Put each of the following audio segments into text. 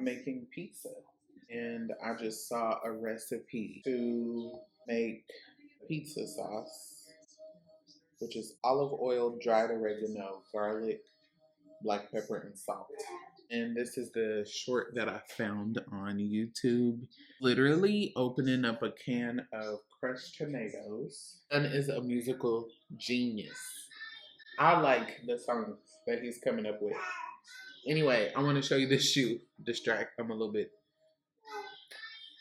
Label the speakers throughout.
Speaker 1: making pizza, and I just saw a recipe to make pizza sauce, which is olive oil, dried oregano, garlic, black pepper, and salt. And this is the short that I found on YouTube. Literally opening up a can of crushed tomatoes. Son is a musical genius. I like the songs that he's coming up with. Anyway, I want to show you this shoe. Distract. I'm a little bit.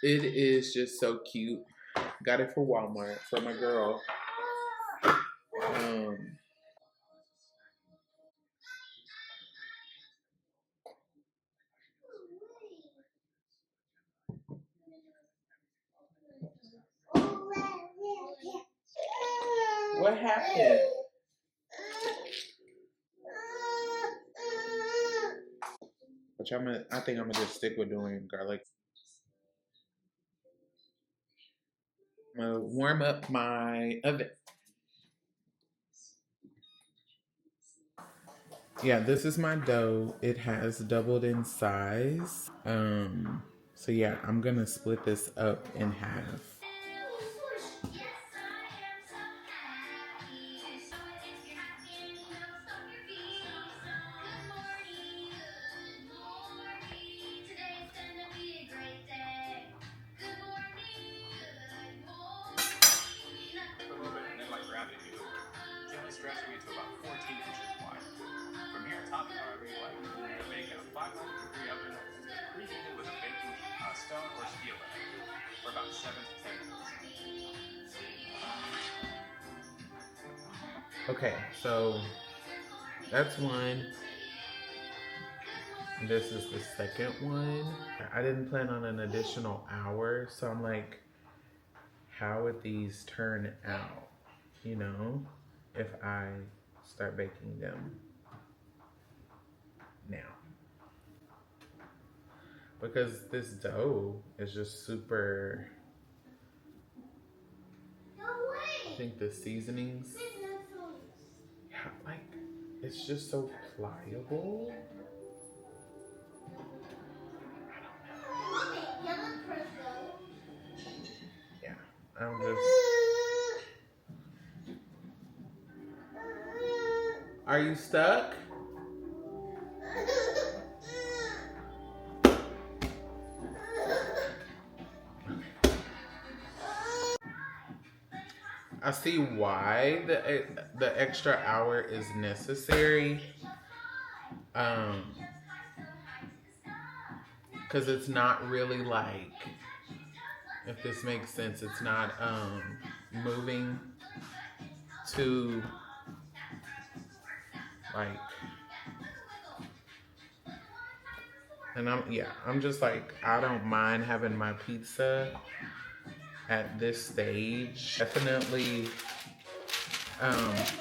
Speaker 1: It is just so cute. Got it for Walmart for my girl. What happened? Which I think I'm gonna just stick with doing garlic. I'm gonna warm up my oven. Yeah, this is my dough. It has doubled in size. So yeah, I'm gonna split this up in half.
Speaker 2: Stretching it to about 14 inches wide. From here, top it however you like. Bake in a 500-degree oven, preheated with a baking stone or skillet for about 7 to 10 minutes.
Speaker 1: Okay, so that's one. This is the second one. I didn't plan on an additional hour, so I'm like, how would these turn out, you know, if I start baking them now? Because this dough is just super, I think the seasonings, yeah, like, it's just so pliable. Yeah, I'm just... Are you stuck? I see why the extra hour is necessary. Because it's not really like, if this makes sense, it's not moving to like, and I'm just like, I don't mind having my pizza at this stage. Definitely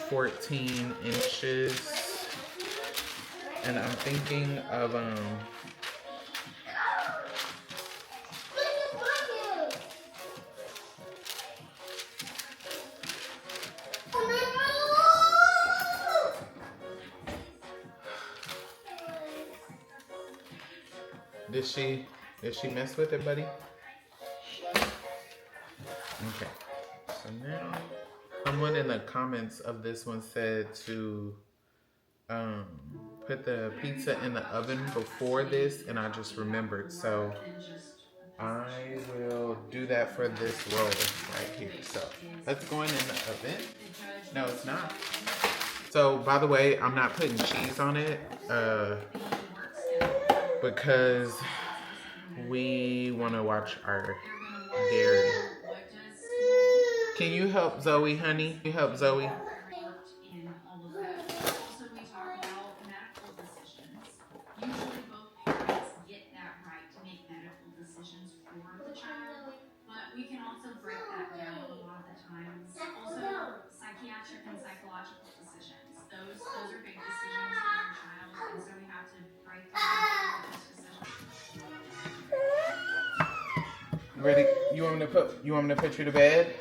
Speaker 1: 14 inches. And I'm thinking of did she mess with it, buddy? Okay. So now, someone in the comments of this one said to put the pizza in the oven before this, and I just remembered. So I will do that for this roll right here. So that's going in the oven. No, it's not. So by the way, I'm not putting cheese on it because we want to watch our dairy. Can you help Zoe, honey? Can you help Zoe? Ready? You want me to put you to bed?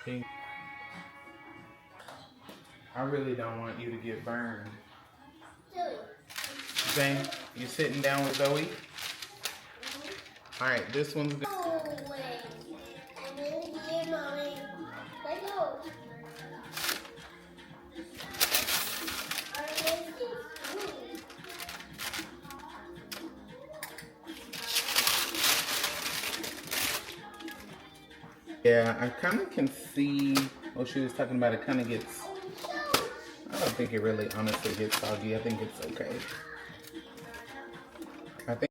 Speaker 1: I really don't want you to get burned. Zane, you sitting down with Zoe? All right, this one's good. Yeah, I kind of can see what she was talking about. It kind of gets, I don't think it really honestly gets soggy. I think it's okay. I think.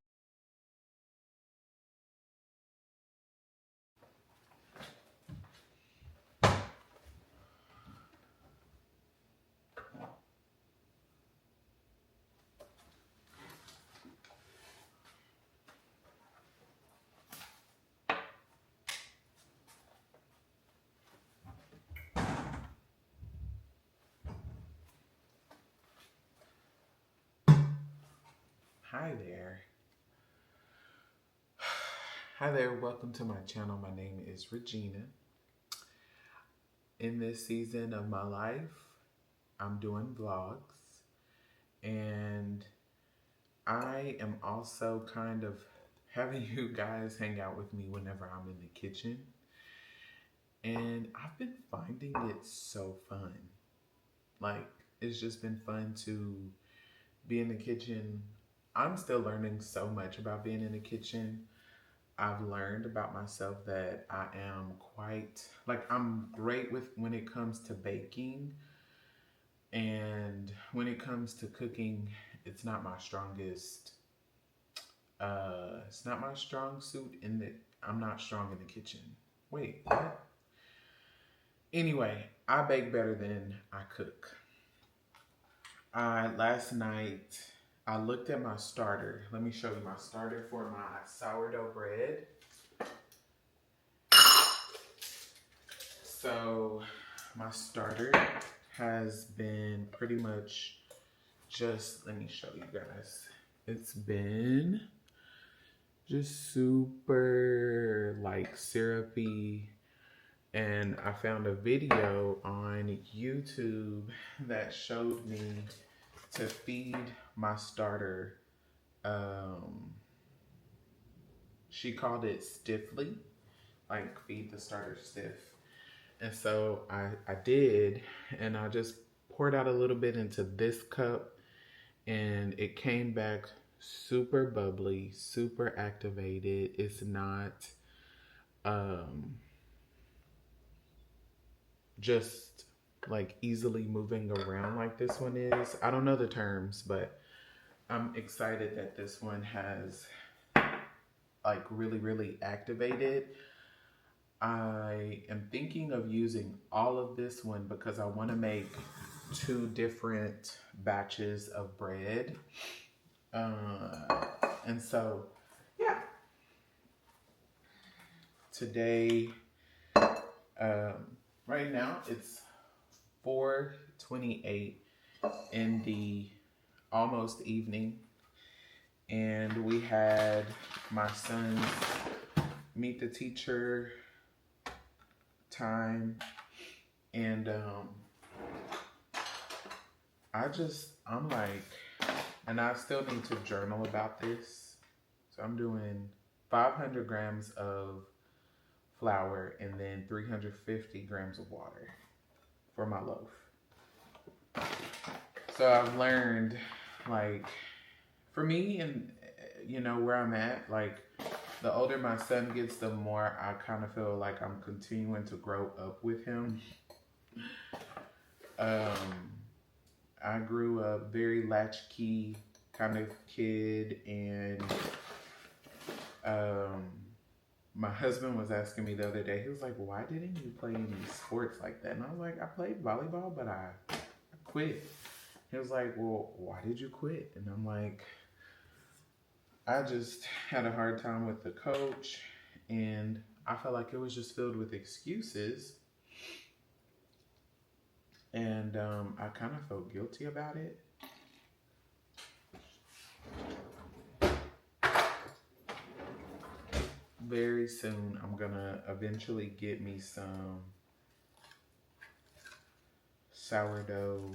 Speaker 1: Hi there. Hi there, welcome to my channel. My name is Regina. In this season of my life, I'm doing vlogs, and I am also kind of having you guys hang out with me whenever I'm in the kitchen. And I've been finding it so fun. Like, it's just been fun to be in the kitchen. I'm still learning so much about being in the kitchen. I've learned about myself that I am quite, like, I'm great with when it comes to baking. And when it comes to cooking, it's not my strongest, it's not my strong suit in that I'm not strong in the kitchen. Wait, what? Anyway, I bake better than I cook. Last night, I looked at my starter. Let me show you my starter for my sourdough bread. So my starter has been pretty much just, let me show you guys. It's been just super like syrupy. And I found a video on YouTube that showed me to feed my starter. She called it stiffly, like feed the starter stiff. And so I did, and I just poured out a little bit into this cup, and it came back super bubbly, super activated. It's not just like easily moving around like this one is. I don't know the terms, but I'm excited that this one has like really activated. I am thinking of using all of this one because I want to make 2 different batches of bread. And so, yeah. Today, right now, it's 4:28 in the almost evening. And we had my son's meet the teacher time, and I'm like, and I still need to journal about this. So I'm doing 500 grams of flour and then 350 grams of water for my loaf. So I've learned, like, for me, and you know where I'm at, like, the older my son gets, the more I kind of feel like I'm continuing to grow up with him. I grew up very latchkey kind of kid, and my husband was asking me the other day, he was like, why didn't you play any sports like that? And I was like, I played volleyball, but I quit. He was like, well, why did you quit? And I'm like, I just had a hard time with the coach, and I felt like it was just filled with excuses. And I kind of felt guilty about it. Very soon, I'm gonna eventually get me some sourdough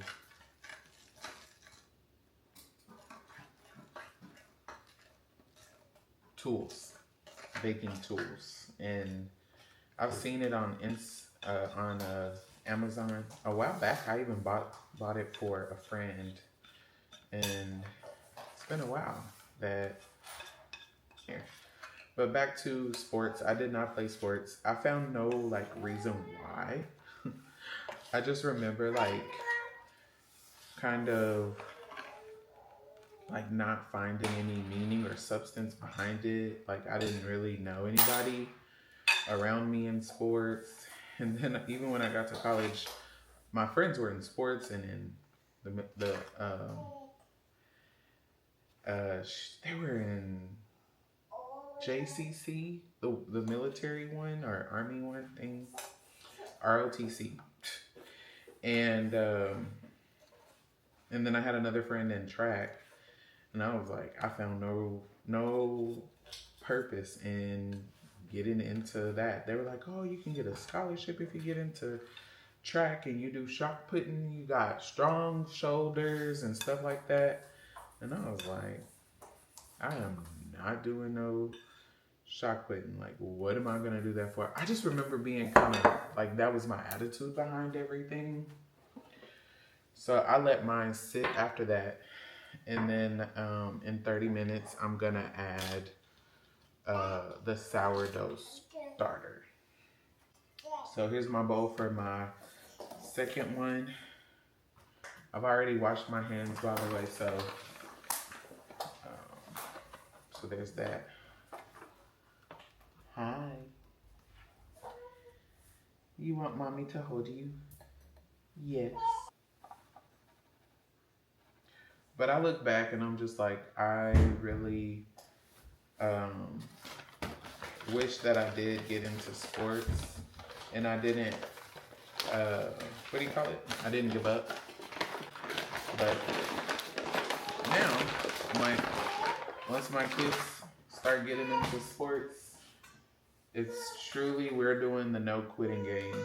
Speaker 1: tools, baking tools, and I've seen it on Amazon a while back. I even bought it for a friend, and it's been a while that here. But back to sports. I did not play sports. I found no like reason why. I just remember like kind of like not finding any meaning or substance behind it. Like I didn't really know anybody around me in sports. And then even when I got to college, my friends were in sports and in they were in JCC, the military one or army one thing, ROTC, and and then I had another friend in track, and I was like, I found no purpose in getting into that. They were like, oh, you can get a scholarship if you get into track and you do shot putting. You got strong shoulders and stuff like that. And I was like, I am not doing no shot putting. Like, what am I gonna do that for? I just remember being kind of like that was my attitude behind everything. So I let mine sit after that, and then in 30 minutes I'm gonna add the sourdough starter. So here's my bowl for my second one. I've already washed my hands, by the way, so there's that. Hi. You want mommy to hold you? Yes. But I look back and I'm just like, I really um, wish that I did get into sports and I didn't, what do you call it? I didn't give up. But now, once my kids start getting into sports, it's truly, we're doing the no quitting game.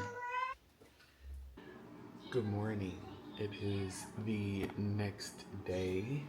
Speaker 1: Good morning. It is the next day.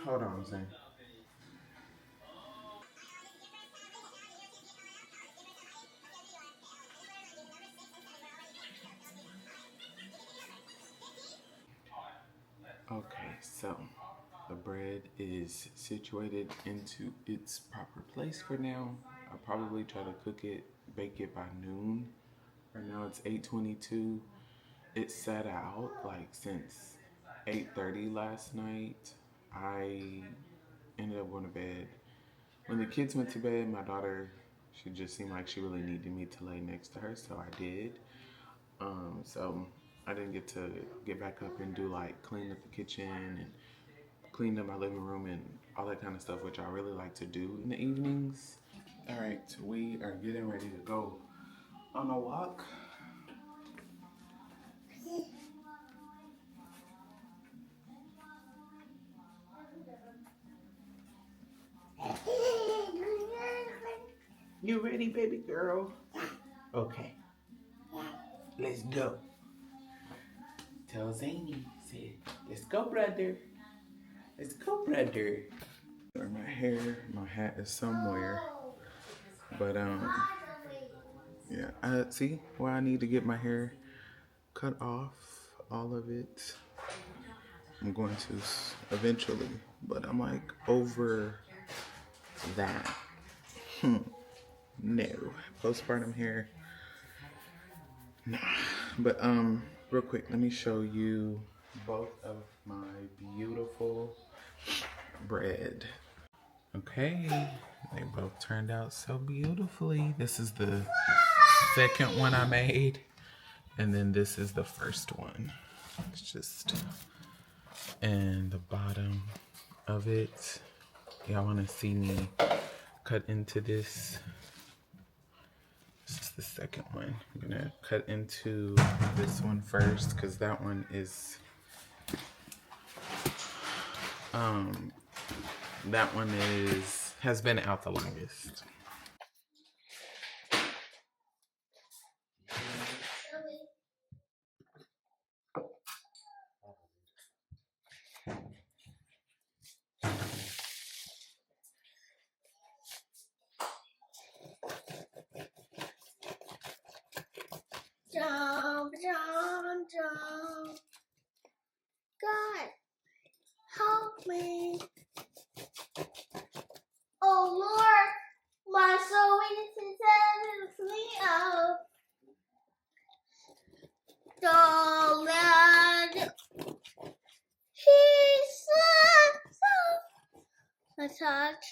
Speaker 1: Hold on, Zane. Okay, so the bread is situated into its proper place for now. I'll probably try to bake it by noon. Right now it's 8:22. It sat out like since 8:30 last night. I ended up going to bed. When the kids went to bed, my daughter, she just seemed like she really needed me to lay next to her, so I did. So I didn't get to get back up and do like clean up the kitchen and clean up my living room and all that kind of stuff, which I really like to do in the evenings. All right, we are getting ready to go on a walk. You ready, baby girl? Okay, let's go. Tell Zany, say, let's go, brother. Let's go, brother. Or my hair, my hat is somewhere, but yeah. See why I need to get my hair cut off. all of it. I'm going to eventually, but I'm like over that. No. Postpartum hair. Nah. But real quick, let me show you both of my beautiful bread. Okay, they both turned out so beautifully. This is the second one I made, and then this is the first one. It's just, and the bottom of it. Y'all want to see me cut into this? This is the second one. I'm gonna cut into this one first because that one is has been out the longest.
Speaker 2: Jump, jump, jump. God, help me. Oh Lord, my soul is me out. Darling, he's so. I touch.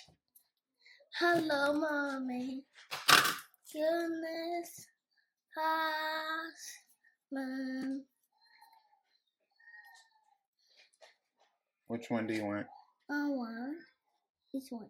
Speaker 2: Hello, mommy. Goodness, man.
Speaker 1: Which one do you want?
Speaker 2: I want this one.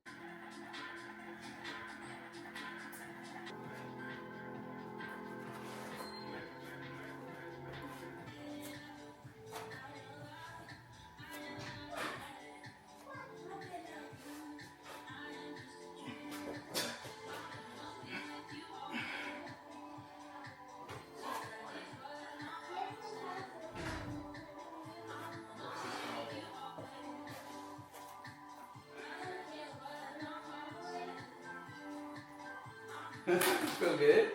Speaker 1: Feel good?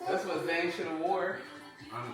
Speaker 1: That's what Zane should have wore on